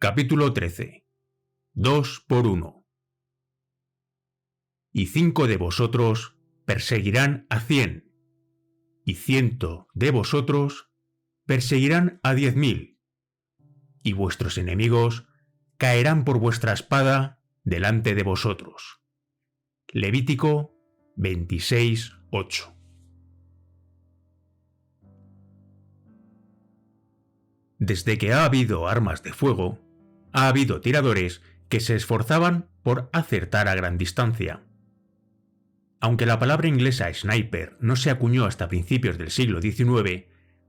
Capítulo 13. 2 por 1. Y 5 de vosotros perseguirán a 100, y 100 de vosotros perseguirán a 10.000, y vuestros enemigos caerán por vuestra espada delante de vosotros. Levítico 26:8. Desde que ha habido armas de fuego, ha habido tiradores que se esforzaban por acertar a gran distancia. Aunque la palabra inglesa sniper no se acuñó hasta principios del siglo XIX,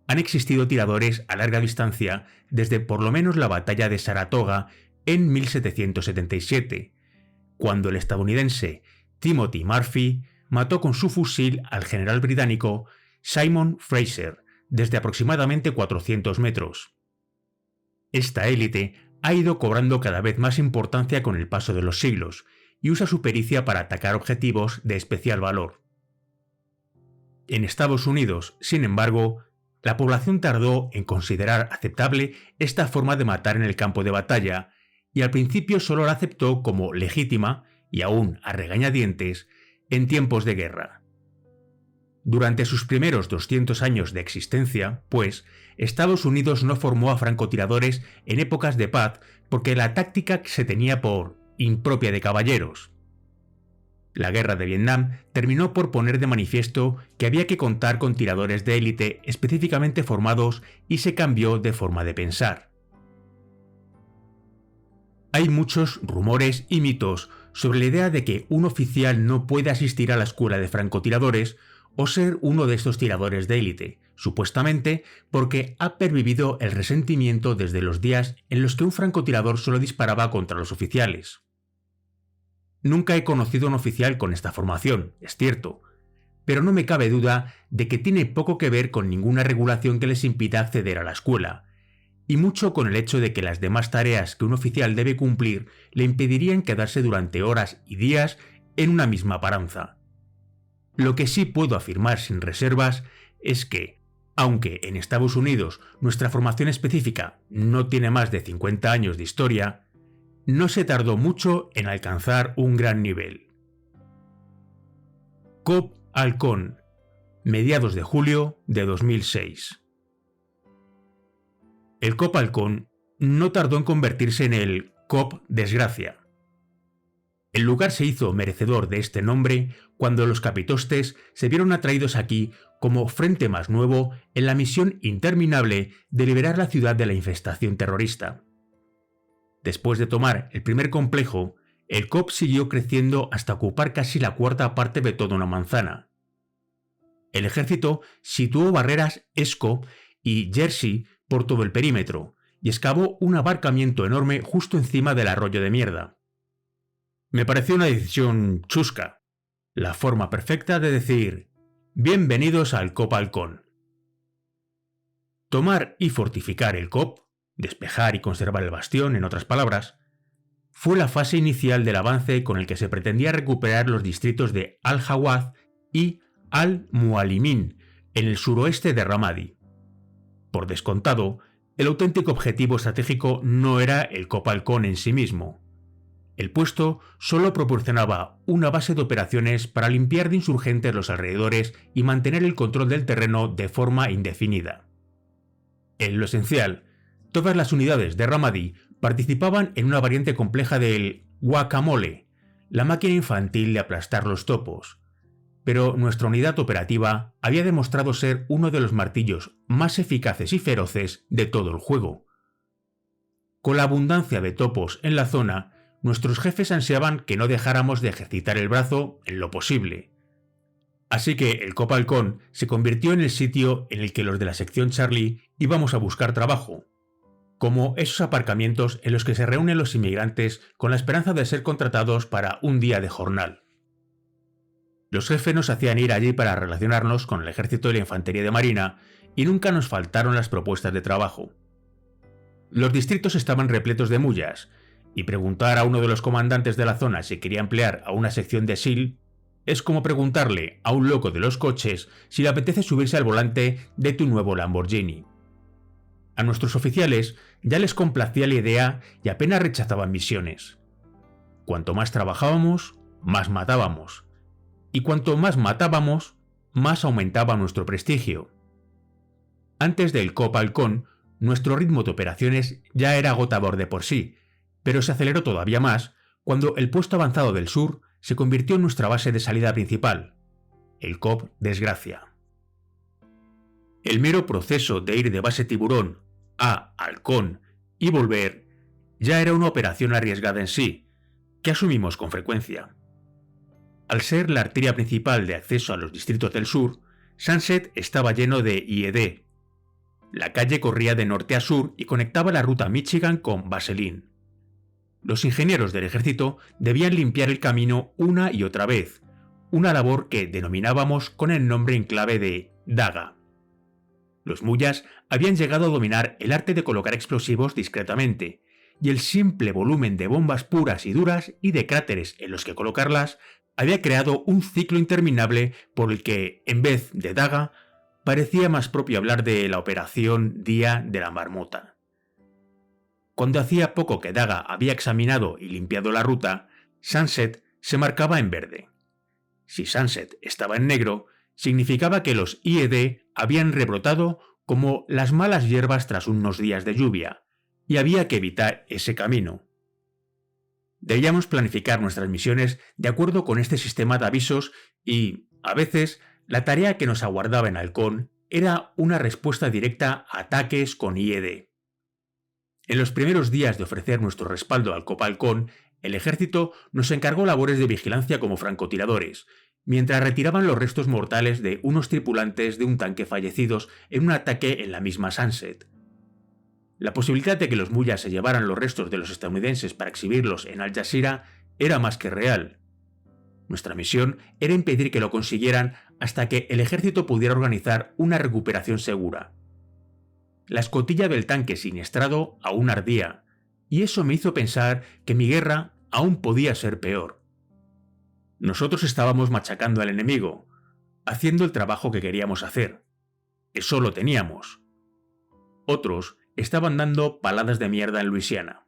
han existido tiradores a larga distancia desde por lo menos la batalla de Saratoga en 1777, cuando el estadounidense Timothy Murphy mató con su fusil al general británico Simon Fraser desde aproximadamente 400 metros. Esta élite ha ido cobrando cada vez más importancia con el paso de los siglos y usa su pericia para atacar objetivos de especial valor. En Estados Unidos, sin embargo, la población tardó en considerar aceptable esta forma de matar en el campo de batalla y al principio solo la aceptó como legítima y aún a regañadientes en tiempos de guerra. Durante sus primeros 200 años de existencia, pues, Estados Unidos no formó a francotiradores en épocas de paz porque la táctica se tenía por impropia de caballeros. La guerra de Vietnam terminó por poner de manifiesto que había que contar con tiradores de élite específicamente formados y se cambió de forma de pensar. Hay muchos rumores y mitos sobre la idea de que un oficial no puede asistir a la escuela de francotiradores o ser uno de estos tiradores de élite, supuestamente porque ha pervivido el resentimiento desde los días en los que un francotirador solo disparaba contra los oficiales. Nunca he conocido a un oficial con esta formación, es cierto, pero no me cabe duda de que tiene poco que ver con ninguna regulación que les impida acceder a la escuela, y mucho con el hecho de que las demás tareas que un oficial debe cumplir le impedirían quedarse durante horas y días en una misma paranza. Lo que sí puedo afirmar sin reservas es que, aunque en Estados Unidos nuestra formación específica no tiene más de 50 años de historia, no se tardó mucho en alcanzar un gran nivel. Cop Halcón, mediados de julio de 2006. El Cop Halcón no tardó en convertirse en el Cop Desgracia. El lugar se hizo merecedor de este nombre cuando los capitostes se vieron atraídos aquí como frente más nuevo en la misión interminable de liberar la ciudad de la infestación terrorista. Después de tomar el primer complejo, el COP siguió creciendo hasta ocupar casi la cuarta parte de toda una manzana. El ejército situó barreras ESCO y Jersey por todo el perímetro y excavó un abarcamiento enorme justo encima del arroyo de mierda. Me pareció una decisión chusca, la forma perfecta de decir bienvenidos al Cop Halcón. Tomar y fortificar el Cop, despejar y conservar el bastión, en otras palabras, fue la fase inicial del avance con el que se pretendía recuperar los distritos de Al-Jawad y Al-Mualimin en el suroeste de Ramadi. Por descontado, el auténtico objetivo estratégico no era el Cop Halcón en sí mismo. El puesto solo proporcionaba una base de operaciones para limpiar de insurgentes los alrededores y mantener el control del terreno de forma indefinida. En lo esencial, todas las unidades de Ramadi participaban en una variante compleja del guacamole, la máquina infantil de aplastar los topos, pero nuestra unidad operativa había demostrado ser uno de los martillos más eficaces y feroces de todo el juego. Con la abundancia de topos en la zona, nuestros jefes ansiaban que no dejáramos de ejercitar el brazo en lo posible. Así que el Cop Halcón se convirtió en el sitio en el que los de la sección Charlie íbamos a buscar trabajo, como esos aparcamientos en los que se reúnen los inmigrantes con la esperanza de ser contratados para un día de jornal. Los jefes nos hacían ir allí para relacionarnos con el ejército y la infantería de marina y nunca nos faltaron las propuestas de trabajo. Los distritos estaban repletos de mullas, y preguntar a uno de los comandantes de la zona si quería emplear a una sección de SEAL es como preguntarle a un loco de los coches si le apetece subirse al volante de tu nuevo Lamborghini. A nuestros oficiales ya les complacía la idea y apenas rechazaban misiones. Cuanto más trabajábamos, más matábamos. Y cuanto más matábamos, más aumentaba nuestro prestigio. Antes del COP Halcón, nuestro ritmo de operaciones ya era agotador de por sí, pero se aceleró todavía más cuando el puesto avanzado del sur se convirtió en nuestra base de salida principal, el COP Desgracia. El mero proceso de ir de base Tiburón a Halcón y volver ya era una operación arriesgada en sí, que asumimos con frecuencia. Al ser la arteria principal de acceso a los distritos del sur, Sunset estaba lleno de IED. La calle corría de norte a sur y conectaba la ruta Michigan con Vaseline. Los ingenieros del ejército debían limpiar el camino una y otra vez, una labor que denominábamos con el nombre en clave de Daga. Los muyas habían llegado a dominar el arte de colocar explosivos discretamente, y el simple volumen de bombas puras y duras y de cráteres en los que colocarlas había creado un ciclo interminable por el que, en vez de Daga, parecía más propio hablar de la operación Día de la Marmota. Cuando hacía poco que Daga había examinado y limpiado la ruta, Sunset se marcaba en verde. Si Sunset estaba en negro, significaba que los IED habían rebrotado como las malas hierbas tras unos días de lluvia, y había que evitar ese camino. Debíamos planificar nuestras misiones de acuerdo con este sistema de avisos y, a veces, la tarea que nos aguardaba en Halcón era una respuesta directa a ataques con IED. En los primeros días de ofrecer nuestro respaldo al COP Halcón, el ejército nos encargó labores de vigilancia como francotiradores, mientras retiraban los restos mortales de unos tripulantes de un tanque fallecidos en un ataque en la misma Sunset. La posibilidad de que los muyas se llevaran los restos de los estadounidenses para exhibirlos en Al Jazeera era más que real. Nuestra misión era impedir que lo consiguieran hasta que el ejército pudiera organizar una recuperación segura. La escotilla del tanque siniestrado aún ardía, y eso me hizo pensar que mi guerra aún podía ser peor. Nosotros estábamos machacando al enemigo, haciendo el trabajo que queríamos hacer. Eso lo teníamos. Otros estaban dando paladas de mierda en Luisiana.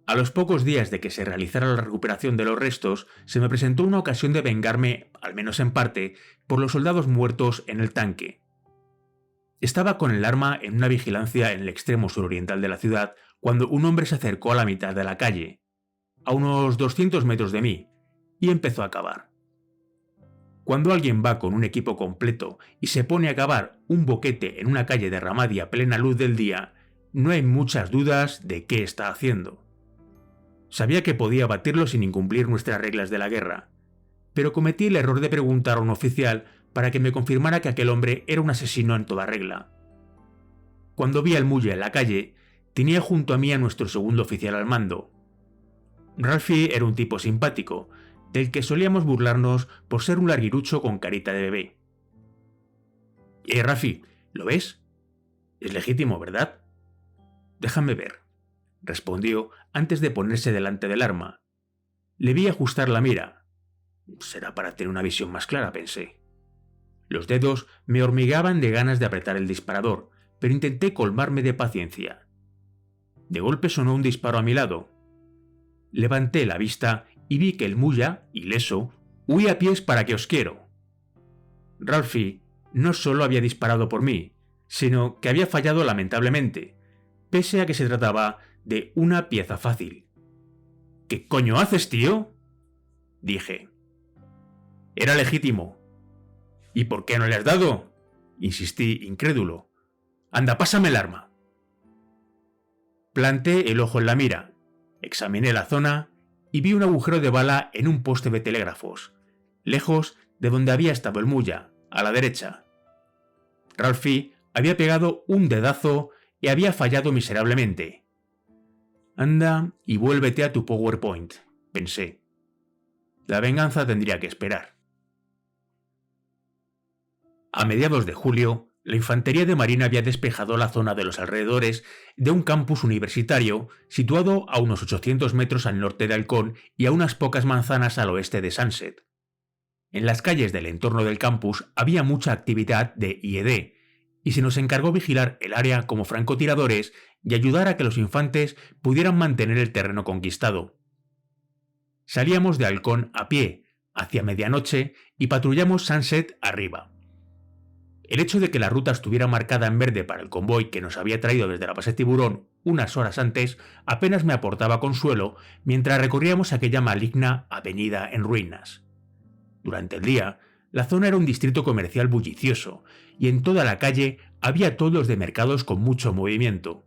A los pocos días de que se realizara la recuperación de los restos, se me presentó una ocasión de vengarme, al menos en parte, por los soldados muertos en el tanque. Estaba con el arma en una vigilancia en el extremo suroriental de la ciudad cuando un hombre se acercó a la mitad de la calle, a unos 200 metros de mí, y empezó a cavar. Cuando alguien va con un equipo completo y se pone a cavar un boquete en una calle de Ramadi a plena luz del día, no hay muchas dudas de qué está haciendo. Sabía que podía batirlo sin incumplir nuestras reglas de la guerra, pero cometí el error de preguntar a un oficial para que me confirmara que aquel hombre era un asesino en toda regla. Cuando vi al Muya en la calle, tenía junto a mí a nuestro segundo oficial al mando. Ralphie era un tipo simpático, del que solíamos burlarnos por ser un larguirucho con carita de bebé. Ralphie, ¿lo ves? Es legítimo, ¿verdad? Déjame ver, respondió antes de ponerse delante del arma. Le vi ajustar la mira. Será para tener una visión más clara, pensé. Los dedos me hormigueaban de ganas de apretar el disparador, pero intenté colmarme de paciencia. De golpe sonó un disparo a mi lado. Levanté la vista y vi que el Muya, ileso, huía a pies para que os quiero. Ralphie no solo había disparado por mí, sino que había fallado lamentablemente, pese a que se trataba de una pieza fácil. ¿Qué coño haces, tío?, dije. Era legítimo. ¿Y por qué no le has dado?, insistí incrédulo. Anda, pásame el arma. Planté el ojo en la mira, examiné la zona y vi un agujero de bala en un poste de telégrafos, lejos de donde había estado el Muya, a la derecha. Ralphie había pegado un dedazo y había fallado miserablemente. Anda y vuélvete a tu PowerPoint, pensé. La venganza tendría que esperar. A mediados de julio, la infantería de marina había despejado la zona de los alrededores de un campus universitario situado a unos 800 metros al norte de Halcón y a unas pocas manzanas al oeste de Sunset. En las calles del entorno del campus había mucha actividad de IED, y se nos encargó vigilar el área como francotiradores y ayudar a que los infantes pudieran mantener el terreno conquistado. Salíamos de Halcón a pie, hacia medianoche, y patrullamos Sunset arriba. El hecho de que la ruta estuviera marcada en verde para el convoy que nos había traído desde la base Tiburón unas horas antes apenas me aportaba consuelo mientras recorríamos aquella maligna avenida en ruinas. Durante el día, la zona era un distrito comercial bullicioso y en toda la calle había toldos de mercados con mucho movimiento.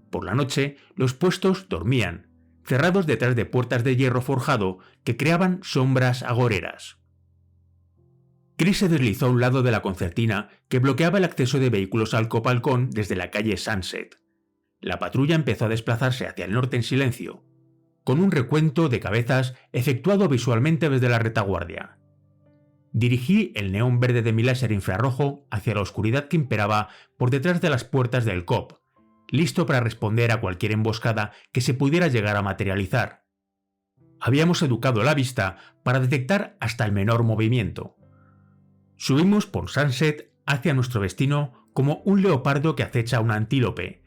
Por la noche, los puestos dormían, cerrados detrás de puertas de hierro forjado que creaban sombras agoreras. Chris se deslizó a un lado de la concertina que bloqueaba el acceso de vehículos al Cop Halcón desde la calle Sunset. La patrulla empezó a desplazarse hacia el norte en silencio, con un recuento de cabezas efectuado visualmente desde la retaguardia. Dirigí el neón verde de mi láser infrarrojo hacia la oscuridad que imperaba por detrás de las puertas del Cop, listo para responder a cualquier emboscada que se pudiera llegar a materializar. Habíamos educado la vista para detectar hasta el menor movimiento. Subimos por Sunset hacia nuestro destino como un leopardo que acecha a un antílope,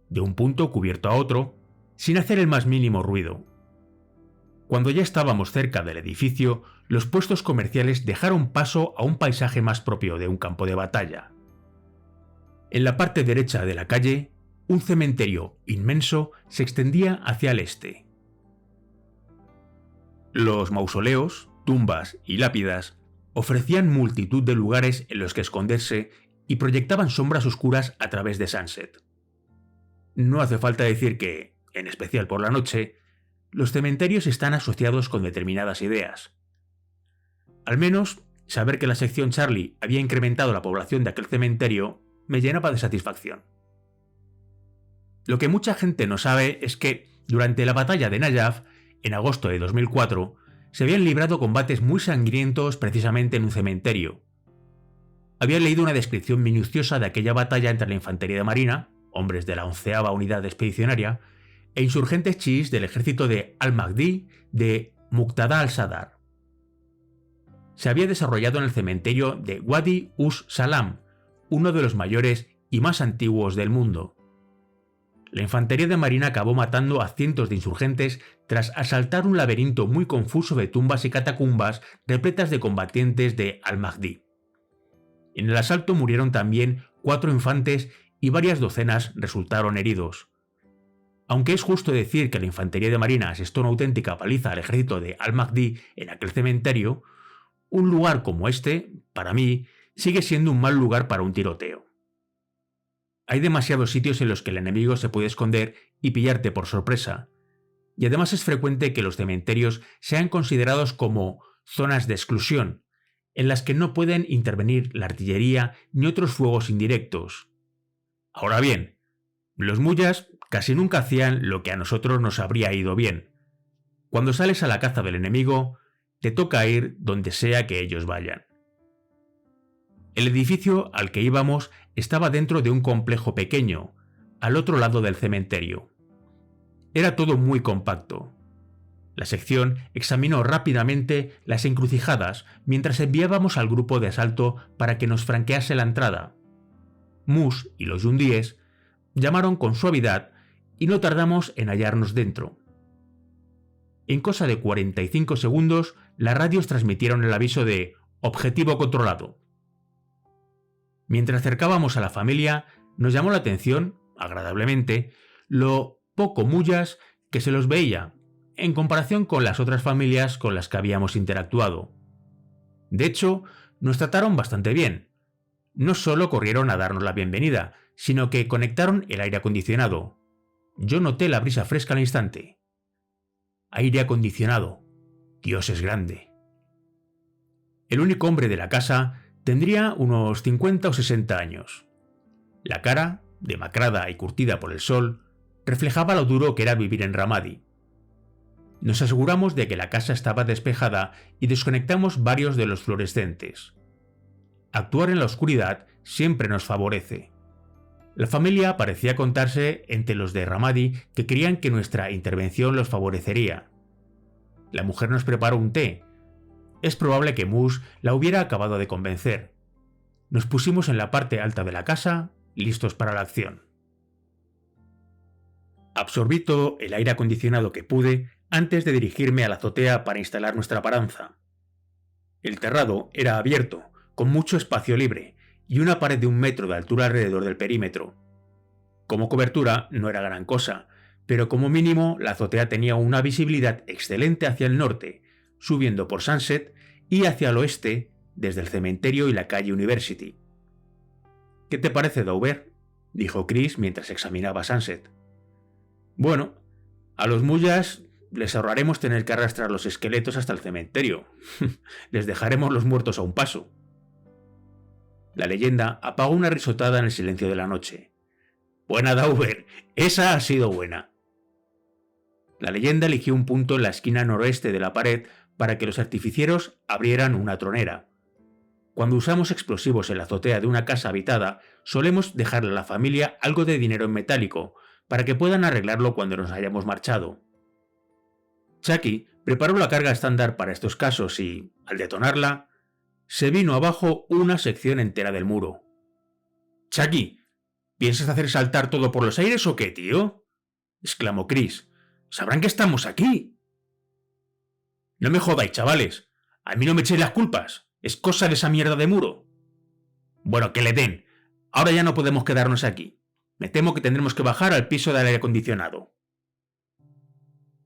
de un punto cubierto a otro, sin hacer el más mínimo ruido. Cuando ya estábamos cerca del edificio, los puestos comerciales dejaron paso a un paisaje más propio de un campo de batalla. En la parte derecha de la calle, un cementerio inmenso se extendía hacia el este. Los mausoleos, tumbas y lápidas ofrecían multitud de lugares en los que esconderse y proyectaban sombras oscuras a través de Sunset. No hace falta decir que, en especial por la noche, los cementerios están asociados con determinadas ideas. Al menos, saber que la sección Charlie había incrementado la población de aquel cementerio me llenaba de satisfacción. Lo que mucha gente no sabe es que, durante la batalla de Najaf, en agosto de 2004, se habían librado combates muy sangrientos precisamente en un cementerio. Había leído una descripción minuciosa de aquella batalla entre la infantería de marina, hombres de la 11ª unidad expedicionaria, e insurgentes chiíes del ejército de al-Mahdi de Muqtada al-Sadr. Se había desarrollado en el cementerio de Wadi Salam, uno de los mayores y más antiguos del mundo. La infantería de marina acabó matando a cientos de insurgentes tras asaltar un laberinto muy confuso de tumbas y catacumbas repletas de combatientes de al-Mahdi. En el asalto murieron también 4 infantes y varias docenas resultaron heridos. Aunque es justo decir que la infantería de marina asestó una auténtica paliza al ejército de al-Mahdi en aquel cementerio, un lugar como este, para mí, sigue siendo un mal lugar para un tiroteo. Hay demasiados sitios en los que el enemigo se puede esconder y pillarte por sorpresa, y además es frecuente que los cementerios sean considerados como zonas de exclusión, en las que no pueden intervenir la artillería ni otros fuegos indirectos. Ahora bien, los muyas casi nunca hacían lo que a nosotros nos habría ido bien. Cuando sales a la caza del enemigo, te toca ir donde sea que ellos vayan. El edificio al que íbamos estaba dentro de un complejo pequeño, al otro lado del cementerio. Era todo muy compacto. La sección examinó rápidamente las encrucijadas mientras enviábamos al grupo de asalto para que nos franquease la entrada. Moose y los yundíes llamaron con suavidad y no tardamos en hallarnos dentro. En cosa de 45 segundos, las radios transmitieron el aviso de «Objetivo controlado». Mientras acercábamos a la familia, nos llamó la atención, agradablemente, lo poco muyas que se los veía, en comparación con las otras familias con las que habíamos interactuado. De hecho, nos trataron bastante bien. No solo corrieron a darnos la bienvenida, sino que conectaron el aire acondicionado. Yo noté la brisa fresca al instante. Aire acondicionado. Dios es grande. El único hombre de la casa tendría unos 50 o 60 años. La cara, demacrada y curtida por el sol, reflejaba lo duro que era vivir en Ramadi. Nos aseguramos de que la casa estaba despejada y desconectamos varios de los fluorescentes. Actuar en la oscuridad siempre nos favorece. La familia parecía contarse entre los de Ramadi que creían que nuestra intervención los favorecería. La mujer nos preparó un té. Es probable que Moose la hubiera acabado de convencer. Nos pusimos en la parte alta de la casa, listos para la acción. Absorbí todo el aire acondicionado que pude antes de dirigirme a la azotea para instalar nuestra paranza. El terrado era abierto, con mucho espacio libre, y una pared de 1 metro de altura alrededor del perímetro. Como cobertura no era gran cosa, pero como mínimo la azotea tenía una visibilidad excelente hacia el norte, subiendo por Sunset, y hacia el oeste, desde el cementerio y la calle University. «¿Qué te parece, Dover?», dijo Chris mientras examinaba Sunset. «Bueno, a los mullas les ahorraremos tener que arrastrar los esqueletos hasta el cementerio. Les dejaremos los muertos a un paso». La leyenda apagó una risotada en el silencio de la noche. «Buena, Dover, esa ha sido buena». La leyenda eligió un punto en la esquina noroeste de la pared para que los artificieros abrieran una tronera. Cuando usamos explosivos en la azotea de una casa habitada, solemos dejarle a la familia algo de dinero en metálico, para que puedan arreglarlo cuando nos hayamos marchado. Chucky preparó la carga estándar para estos casos y, al detonarla, se vino abajo una sección entera del muro. «Chucky, ¿piensas hacer saltar todo por los aires o qué, tío?», exclamó Chris. «Sabrán que estamos aquí». «No me jodáis, chavales. A mí no me echéis las culpas. Es cosa de esa mierda de muro». «Bueno, que le den. Ahora ya no podemos quedarnos aquí. Me temo que tendremos que bajar al piso del aire acondicionado».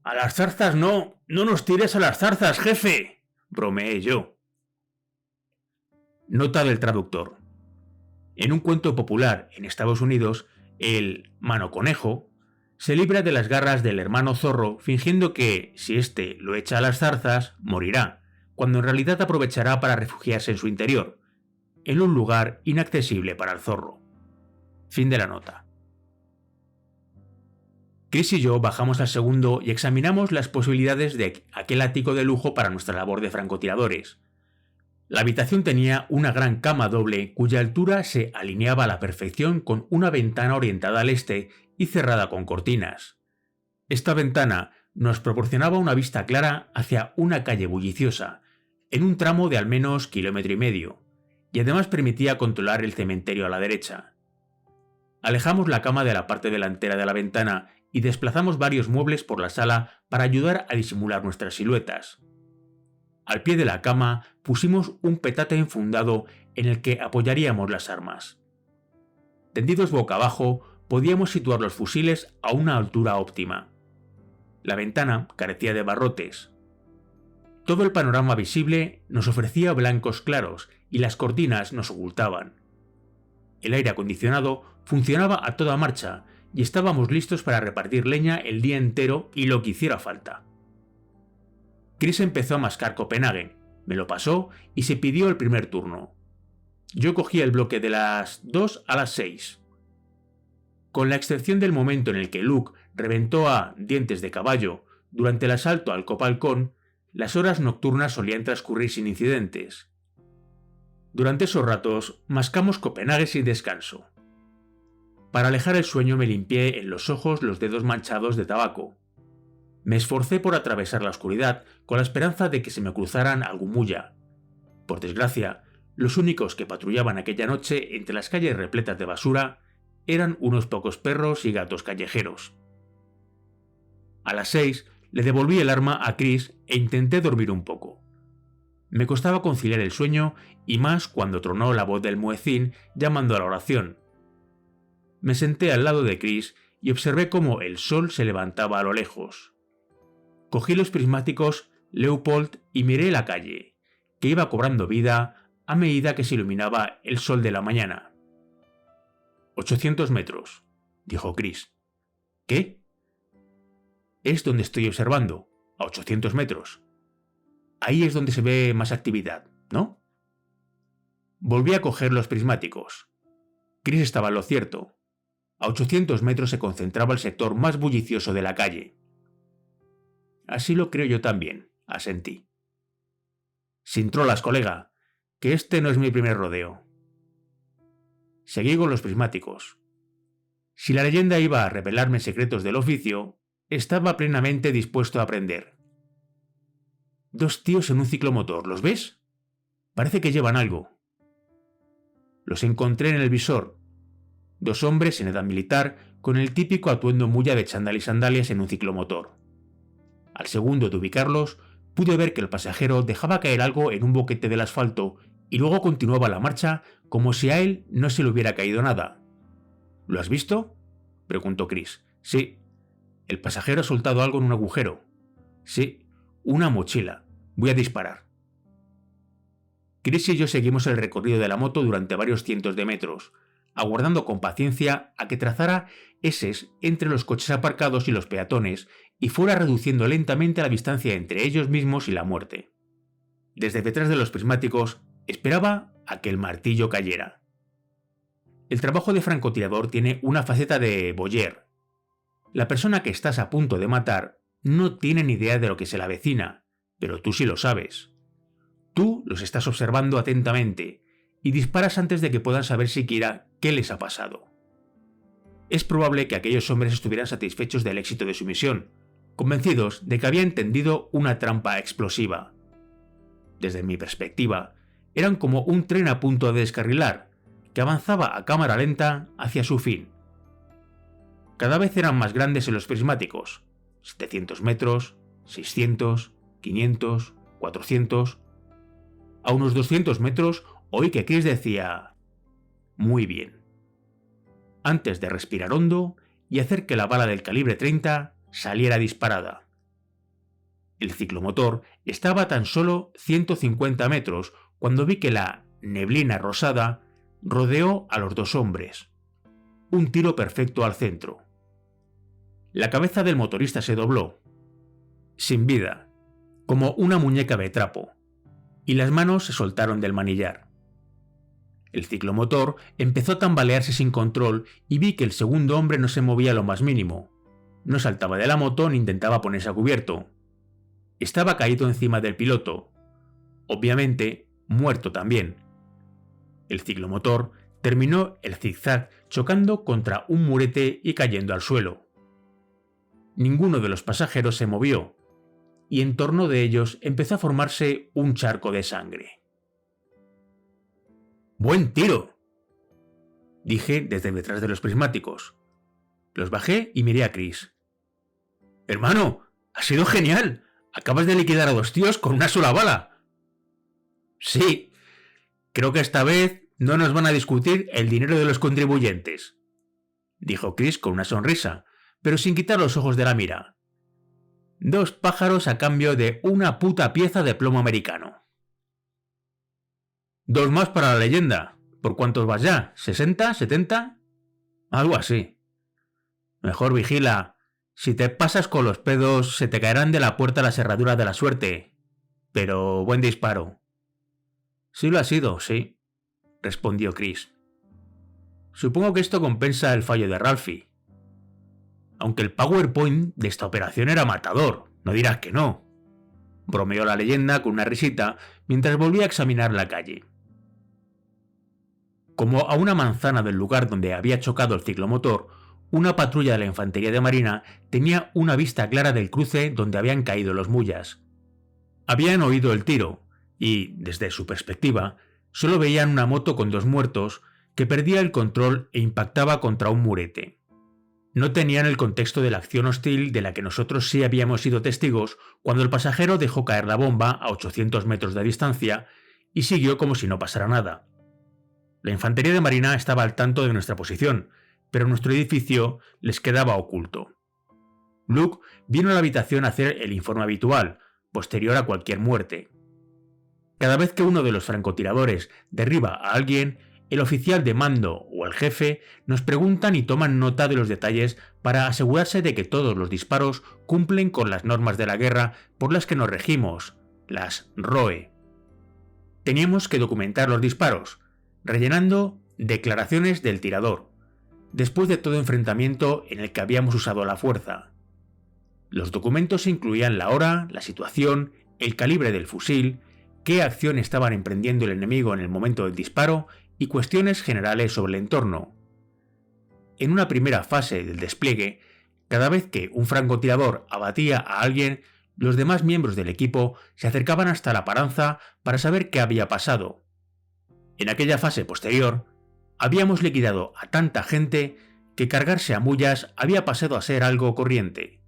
«A las zarzas no. No nos tires a las zarzas, jefe», bromeé yo. Nota del traductor. En un cuento popular en Estados Unidos, el mano conejo se libra de las garras del hermano zorro fingiendo que, si éste lo echa a las zarzas, morirá, cuando en realidad aprovechará para refugiarse en su interior, en un lugar inaccesible para el zorro. Fin de la nota. Chris y yo bajamos al segundo y examinamos las posibilidades de aquel ático de lujo para nuestra labor de francotiradores. La habitación tenía una gran cama doble cuya altura se alineaba a la perfección con una ventana orientada al este y cerrada con cortinas. Esta ventana nos proporcionaba una vista clara hacia una calle bulliciosa, en un tramo de al menos 1,5 kilómetros, y además permitía controlar el cementerio a la derecha. Alejamos la cama de la parte delantera de la ventana y desplazamos varios muebles por la sala para ayudar a disimular nuestras siluetas. Al pie de la cama pusimos un petate enfundado en el que apoyaríamos las armas. Tendidos boca abajo, podíamos situar los fusiles a una altura óptima. La ventana carecía de barrotes. Todo el panorama visible nos ofrecía blancos claros y las cortinas nos ocultaban. El aire acondicionado funcionaba a toda marcha y estábamos listos para repartir leña el día entero y lo que hiciera falta. Chris empezó a mascar Copenhagen, me lo pasó y se pidió el primer turno. Yo cogí el bloque de las 2 a las 6. Con la excepción del momento en el que Luke reventó a Dientes de Caballo durante el asalto al Copalcón, las horas nocturnas solían transcurrir sin incidentes. Durante esos ratos mascamos Copenhague sin descanso. Para alejar el sueño me limpié en los ojos los dedos manchados de tabaco. Me esforcé por atravesar la oscuridad con la esperanza de que se me cruzaran algún mulla. Por desgracia, los únicos que patrullaban aquella noche entre las calles repletas de basura eran unos pocos perros y gatos callejeros. A las 6 le devolví el arma a Chris e intenté dormir un poco. Me costaba conciliar el sueño y más cuando tronó la voz del muecín llamando a la oración. Me senté al lado de Chris y observé cómo el sol se levantaba a lo lejos. Cogí los prismáticos Leupold y miré la calle, que iba cobrando vida a medida que se iluminaba el sol de la mañana. 800 metros, dijo Chris. ¿Qué? Es donde estoy observando, a 800 metros. Ahí es donde se ve más actividad, ¿no? Volví a coger los prismáticos. Chris estaba en lo cierto. A 800 metros se concentraba el sector más bullicioso de la calle. Así lo creo yo también, asentí. Sin trolas, colega, que este no es mi primer rodeo. Seguí con los prismáticos. Si la leyenda iba a revelarme secretos del oficio, estaba plenamente dispuesto a aprender. 2 tíos en un ciclomotor, ¿los ves? Parece que llevan algo. Los encontré en el visor. 2 hombres en edad militar con el típico atuendo mulla de chándal y sandalias en un ciclomotor. Al segundo de ubicarlos, pude ver que el pasajero dejaba caer algo en un boquete del asfalto y luego continuaba la marcha como si a él no se le hubiera caído nada. ¿Lo has visto?, preguntó Chris. Sí. El pasajero ha soltado algo en un agujero. Sí, una mochila. Voy a disparar. Chris y yo seguimos el recorrido de la moto durante varios cientos de metros, aguardando con paciencia a que trazara eses entre los coches aparcados y los peatones y fuera reduciendo lentamente la distancia entre ellos mismos y la muerte. Desde detrás de los prismáticos esperaba a que el martillo cayera. El trabajo de francotirador tiene una faceta de voyeur. La persona que estás a punto de matar no tiene ni idea de lo que se le avecina, pero tú sí lo sabes. Tú los estás observando atentamente y disparas antes de que puedan saber siquiera qué les ha pasado. Es probable que aquellos hombres estuvieran satisfechos del éxito de su misión, convencidos de que habían tendido una trampa explosiva. Desde mi perspectiva, eran como un tren a punto de descarrilar, que avanzaba a cámara lenta hacia su fin. Cada vez eran más grandes en los prismáticos, 700 metros, 600, 500, 400... A unos 200 metros oí que Chris decía: «Muy bien», antes de respirar hondo y hacer que la bala del calibre 30 saliera disparada. El ciclomotor estaba a tan solo 150 metros cuando vi que la neblina rosada rodeó a los 2 hombres. Un tiro perfecto al centro. La cabeza del motorista se dobló, sin vida, como una muñeca de trapo, y las manos se soltaron del manillar. El ciclomotor empezó a tambalearse sin control y vi que el segundo hombre no se movía lo más mínimo. No saltaba de la moto ni intentaba ponerse a cubierto. Estaba caído encima del piloto. Obviamente, muerto también. El ciclomotor terminó el zigzag chocando contra un murete y cayendo al suelo. Ninguno de los pasajeros se movió, y en torno de ellos empezó a formarse un charco de sangre. «¡Buen tiro!», dije desde detrás de los prismáticos. Los bajé y miré a Chris. «¡Hermano! ¡Ha sido genial! Acabas de liquidar a 2 tíos con una sola bala». «Sí, creo que esta vez no nos van a discutir el dinero de los contribuyentes», dijo Chris con una sonrisa, pero sin quitar los ojos de la mira. 2 pájaros a cambio de una puta pieza de plomo americano. 2 más para la leyenda. ¿Por cuántos vas ya? ¿60? ¿70? Algo así. Mejor vigila. Si te pasas con los pedos, se te caerán de la puerta las herraduras de la suerte. Pero buen disparo. Sí lo ha sido, sí, respondió Chris. Supongo que esto compensa el fallo de Ralphie. Aunque el PowerPoint de esta operación era matador, no dirás que no. Bromeó la leyenda con una risita mientras volvía a examinar la calle. Como a una manzana del lugar donde había chocado el ciclomotor, una patrulla de la Infantería de Marina tenía una vista clara del cruce donde habían caído los mullas. Habían oído el tiro y, desde su perspectiva, solo veían una moto con 2 muertos que perdía el control e impactaba contra un murete. No tenían el contexto de la acción hostil de la que nosotros sí habíamos sido testigos cuando el pasajero dejó caer la bomba a 800 metros de distancia y siguió como si no pasara nada. La Infantería de Marina estaba al tanto de nuestra posición, pero nuestro edificio les quedaba oculto. Luke vino a la habitación a hacer el informe habitual, posterior a cualquier muerte. Cada vez que uno de los francotiradores derriba a alguien, el oficial de mando o el jefe nos preguntan y toman nota de los detalles para asegurarse de que todos los disparos cumplen con las normas de la guerra por las que nos regimos, las ROE. Teníamos que documentar los disparos, rellenando declaraciones del tirador, después de todo enfrentamiento en el que habíamos usado la fuerza. Los documentos incluían la hora, la situación, el calibre del fusil, qué acción estaban emprendiendo el enemigo en el momento del disparo y cuestiones generales sobre el entorno. En una primera fase del despliegue, cada vez que un francotirador abatía a alguien, los demás miembros del equipo se acercaban hasta la paranza para saber qué había pasado. En aquella fase posterior, habíamos liquidado a tanta gente que cargarse a mullas había pasado a ser algo corriente.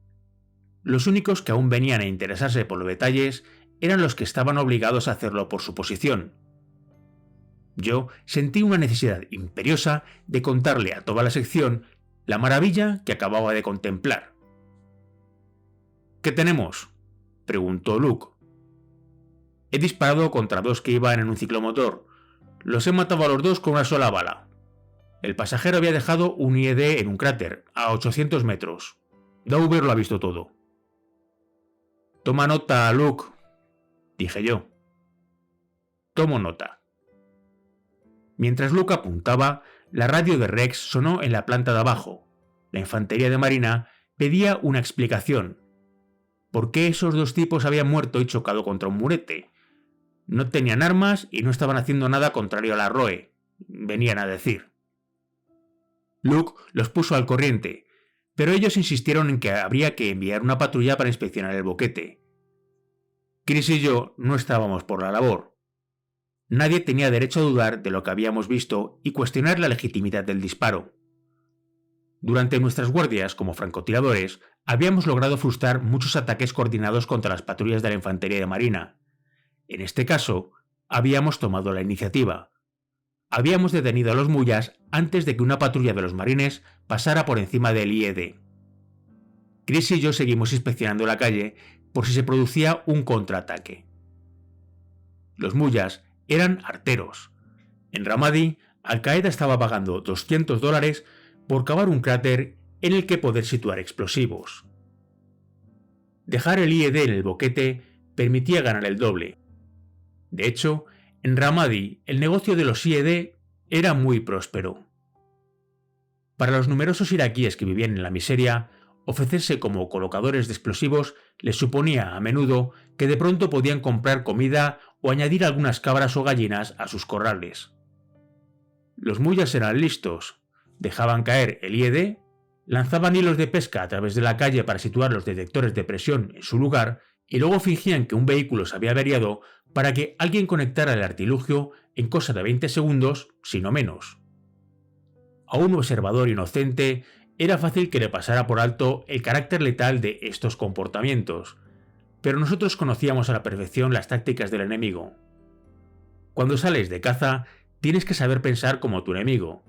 Los únicos que aún venían a interesarse por los detalles eran los que estaban obligados a hacerlo por su posición. Yo sentí una necesidad imperiosa de contarle a toda la sección la maravilla que acababa de contemplar. ¿Qué tenemos?, preguntó Luke. He disparado contra 2 que iban en un ciclomotor. Los he matado a los 2 con una sola bala. El pasajero había dejado un IED en un cráter, a 800 metros. Dover lo ha visto todo. Toma nota, Luke, dije yo. Tomo nota. Mientras Luke apuntaba, la radio de Rex sonó en la planta de abajo. La infantería de marina pedía una explicación. ¿Por qué esos 2 tipos habían muerto y chocado contra un murete? No tenían armas y no estaban haciendo nada contrario a la ROE, venían a decir. Luke los puso al corriente, pero ellos insistieron en que habría que enviar una patrulla para inspeccionar el boquete. Chris y yo no estábamos por la labor. Nadie tenía derecho a dudar de lo que habíamos visto y cuestionar la legitimidad del disparo. Durante nuestras guardias como francotiradores, habíamos logrado frustrar muchos ataques coordinados contra las patrullas de la infantería de marina. En este caso, habíamos tomado la iniciativa. Habíamos detenido a los mullas antes de que una patrulla de los marines pasara por encima del IED. Chris y yo seguimos inspeccionando la calle por si se producía un contraataque. Los mullas eran arteros. En Ramadi, Al-Qaeda estaba pagando $200 por cavar un cráter en el que poder situar explosivos. Dejar el IED en el boquete permitía ganar el doble. De hecho, en Ramadi el negocio de los IED era muy próspero. Para los numerosos iraquíes que vivían en la miseria, ofrecerse como colocadores de explosivos les suponía a menudo que de pronto podían comprar comida o añadir algunas cabras o gallinas a sus corrales. Los mullas eran listos, dejaban caer el IED, lanzaban hilos de pesca a través de la calle para situar los detectores de presión en su lugar y luego fingían que un vehículo se había averiado para que alguien conectara el artilugio en cosa de 20 segundos, si no menos. A un observador inocente era fácil que le pasara por alto el carácter letal de estos comportamientos, pero nosotros conocíamos a la perfección las tácticas del enemigo. Cuando sales de caza, tienes que saber pensar como tu enemigo,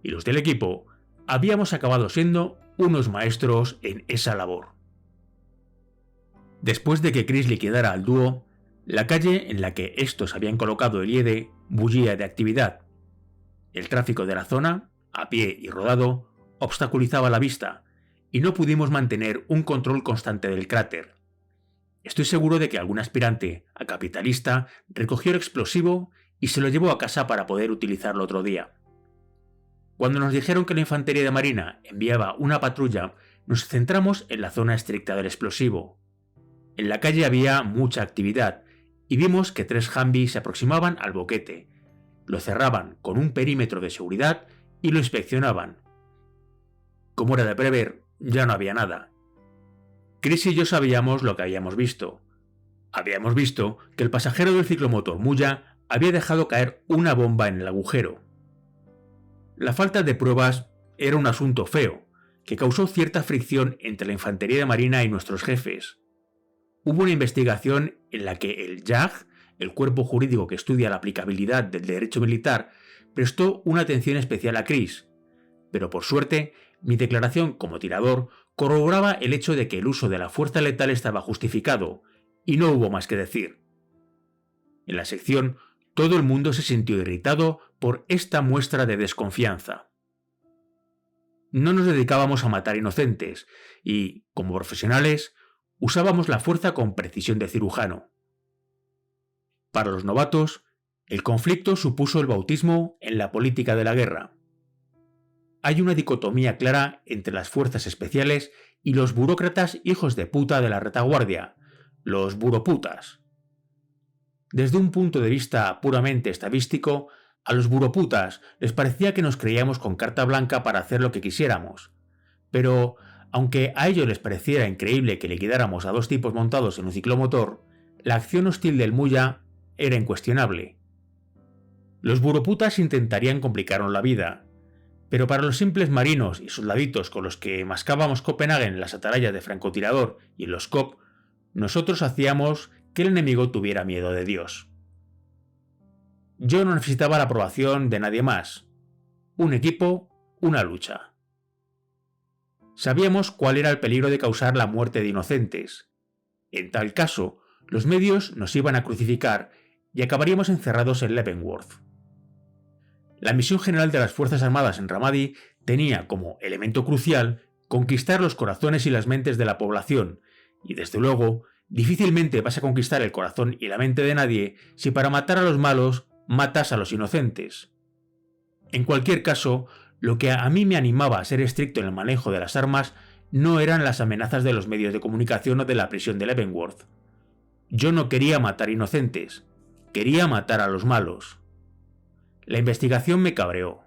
y los del equipo habíamos acabado siendo unos maestros en esa labor. Después de que Chris liquidara al dúo, la calle en la que estos habían colocado el IED bullía de actividad. El tráfico de la zona, a pie y rodado, obstaculizaba la vista, y no pudimos mantener un control constante del cráter. Estoy seguro de que algún aspirante a capitalista recogió el explosivo y se lo llevó a casa para poder utilizarlo otro día. Cuando nos dijeron que la infantería de marina enviaba una patrulla, nos centramos en la zona estricta del explosivo. En la calle había mucha actividad y vimos que 3 Humvee se aproximaban al boquete, lo cerraban con un perímetro de seguridad y lo inspeccionaban. Como era de prever, ya no había nada. Chris y yo sabíamos lo que habíamos visto. Habíamos visto que el pasajero del ciclomotor Muya había dejado caer una bomba en el agujero. La falta de pruebas era un asunto feo, que causó cierta fricción entre la infantería de marina y nuestros jefes. Hubo una investigación en la que el JAG, el cuerpo jurídico que estudia la aplicabilidad del derecho militar, prestó una atención especial a Chris, pero por suerte, mi declaración como tirador corroboraba el hecho de que el uso de la fuerza letal estaba justificado, y no hubo más que decir. En la sección, todo el mundo se sintió irritado por esta muestra de desconfianza. No nos dedicábamos a matar inocentes y, como profesionales, usábamos la fuerza con precisión de cirujano. Para los novatos, el conflicto supuso el bautismo en la política de la guerra. Hay una dicotomía clara entre las fuerzas especiales y los burócratas hijos de puta de la retaguardia, los buroputas. Desde un punto de vista puramente estadístico, a los buroputas les parecía que nos creíamos con carta blanca para hacer lo que quisiéramos. Pero, aunque a ellos les pareciera increíble que liquidáramos a 2 tipos montados en un ciclomotor, la acción hostil del Muya era incuestionable. Los buroputas intentarían complicarnos la vida, pero para los simples marinos y soldaditos con los que mascábamos Copenhague en las atalayas de francotirador y en los COP, nosotros hacíamos que el enemigo tuviera miedo de Dios. Yo no necesitaba la aprobación de nadie más. Un equipo, una lucha. Sabíamos cuál era el peligro de causar la muerte de inocentes. En tal caso, los medios nos iban a crucificar y acabaríamos encerrados en Leavenworth. La misión general de las Fuerzas Armadas en Ramadi tenía como elemento crucial conquistar los corazones y las mentes de la población, y desde luego, difícilmente vas a conquistar el corazón y la mente de nadie si para matar a los malos matas a los inocentes. En cualquier caso, lo que a mí me animaba a ser estricto en el manejo de las armas no eran las amenazas de los medios de comunicación o de la prisión de Leavenworth. Yo no quería matar inocentes, quería matar a los malos. La investigación me cabreó.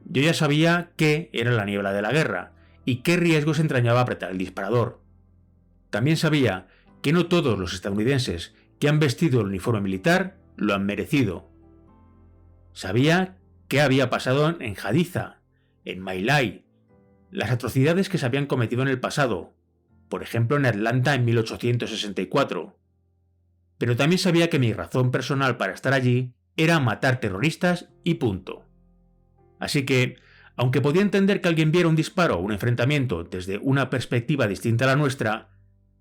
Yo ya sabía qué era la niebla de la guerra y qué riesgos entrañaba apretar el disparador. También sabía que no todos los estadounidenses que han vestido el uniforme militar lo han merecido. Sabía qué había pasado en Haditha, en My Lai, las atrocidades que se habían cometido en el pasado, por ejemplo en Atlanta en 1864. Pero también sabía que mi razón personal para estar allí era matar terroristas y punto. Así que, aunque podía entender que alguien viera un disparo o un enfrentamiento desde una perspectiva distinta a la nuestra,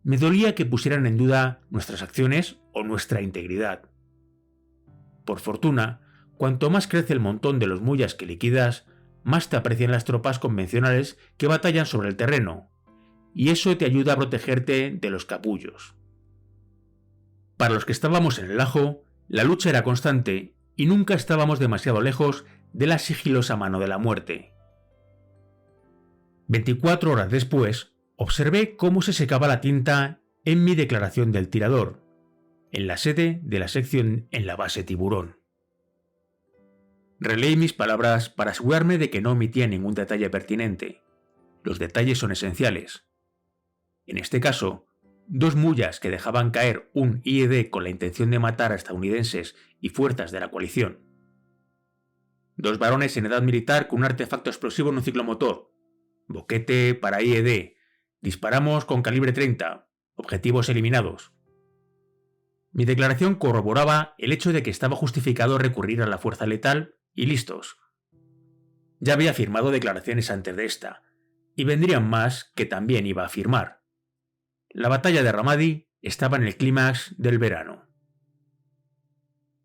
me dolía que pusieran en duda nuestras acciones o nuestra integridad. Por fortuna, cuanto más crece el montón de los muyas que liquidas, más te aprecian las tropas convencionales que batallan sobre el terreno, y eso te ayuda a protegerte de los capullos. Para los que estábamos en el ajo, la lucha era constante y nunca estábamos demasiado lejos de la sigilosa mano de la muerte. 24 horas después, observé cómo se secaba la tinta en mi declaración del tirador, en la sede de la sección en la base Tiburón. Releí mis palabras para asegurarme de que no omitía ningún detalle pertinente. Los detalles son esenciales. En este caso, 2 muyas que dejaban caer un IED con la intención de matar a estadounidenses y fuerzas de la coalición. 2 varones en edad militar con un artefacto explosivo en un ciclomotor. Boquete para IED. Disparamos con calibre 30. Objetivos eliminados. Mi declaración corroboraba el hecho de que estaba justificado recurrir a la fuerza letal y listos. Ya había firmado declaraciones antes de esta, y vendrían más que también iba a firmar. La batalla de Ramadi estaba en el clímax del verano.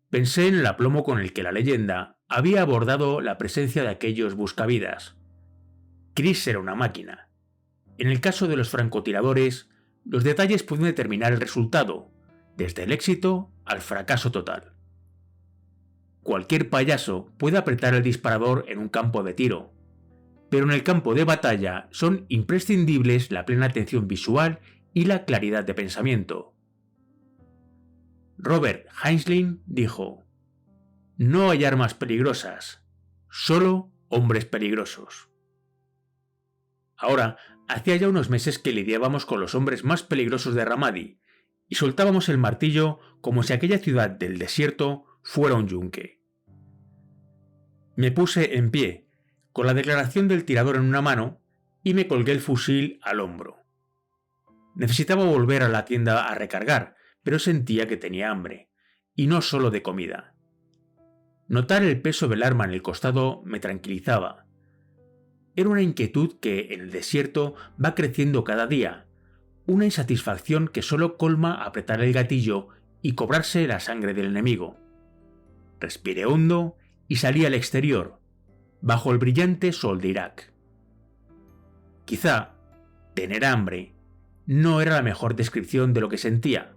Pensé en el aplomo con el que la leyenda había abordado la presencia de aquellos buscavidas. Chris era una máquina. En el caso de los francotiradores, los detalles pueden determinar el resultado, desde el éxito al fracaso total. Cualquier payaso puede apretar el disparador en un campo de tiro, pero en el campo de batalla son imprescindibles la plena atención visual y la claridad de pensamiento. Robert Heinlein dijo: "No hay armas peligrosas, solo hombres peligrosos". Ahora, hacía ya unos meses que lidiábamos con los hombres más peligrosos de Ramadi, y soltábamos el martillo como si aquella ciudad del desierto fuera un yunque. Me puse en pie, con la declaración del tirador en una mano, y me colgué el fusil al hombro. Necesitaba volver a la tienda a recargar, pero sentía que tenía hambre, y no solo de comida. Notar el peso del arma en el costado me tranquilizaba. Era una inquietud que en el desierto va creciendo cada día, una insatisfacción que solo colma apretar el gatillo y cobrarse la sangre del enemigo. Respiré hondo y salí al exterior, bajo el brillante sol de Irak. Quizá tener hambre no era la mejor descripción de lo que sentía.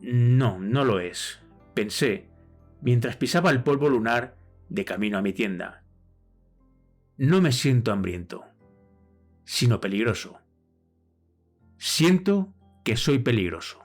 No, no lo es, pensé, mientras pisaba el polvo lunar de camino a mi tienda. No me siento hambriento, sino peligroso. Siento que soy peligroso.